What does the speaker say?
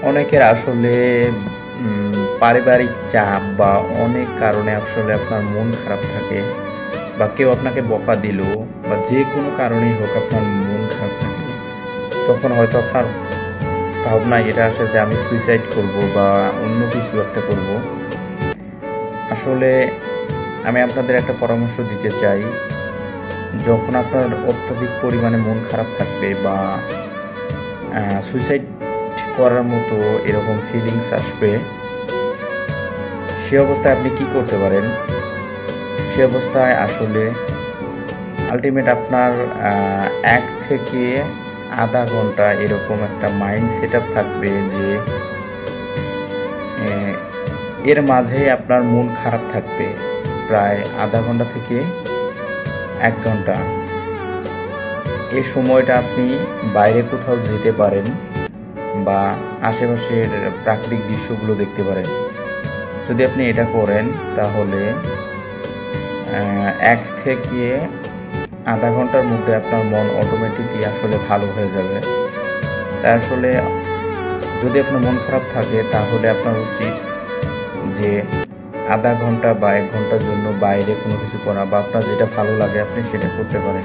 অনেকের আসলে পারিবারিক চাপ বা অনেক কারণে আসলে আপনার মন খারাপ থাকে বা কেউ আপনাকে বকা দিল বা যে কোনো কারণেই হোক আপনার মন খারাপ থাকে। তখন হয়তো আপনার ভাবনায় এটা আসে যে আমি সুইসাইড করব বা অন্য কিছু একটা করব। আসলে আমি আপনাদের একটা পরামর্শ দিতে চাই। যখন আপনার অত্যধিক পরিমাণে মন খারাপ থাকবে বা সুইসাইড করার মতো এরকম ফিলিংস আসবে, সে অবস্থায় আপনি কি করতে পারেন? সে অবস্থায় আসলে আল্টিমেট আপনার ১ থেকে ০.৫ ঘন্টা এরকম একটা মাইন্ড সেটআপ থাকবে যে এ এর মাঝে আপনার মন খারাপ থাকবে। প্রায় ০.৫ ঘন্টা থেকে ১ ঘন্টা। এ সময়টা আপনি বাইরে কোথাও যেতে পারেন বা আশেপাশের প্রাকৃতিক দৃশ্যগুলো দেখতে পারেন। যদি আপনি এটা করেন তাহলে ১ থেকে ০.৫ ঘন্টার মধ্যে আপনার মন অটোমেটিকলি আসলে ভালো হয়ে যাবে। তাই আসলে যদি আপনার মন খারাপ থাকে তাহলে আপনার উচিত যে ০.৫ ঘন্টা বা ১ ঘন্টার জন্য বাইরে কোনো কিছু করা বা আপনার যেটা ভালো লাগে আপনি সেটা করতে পারেন।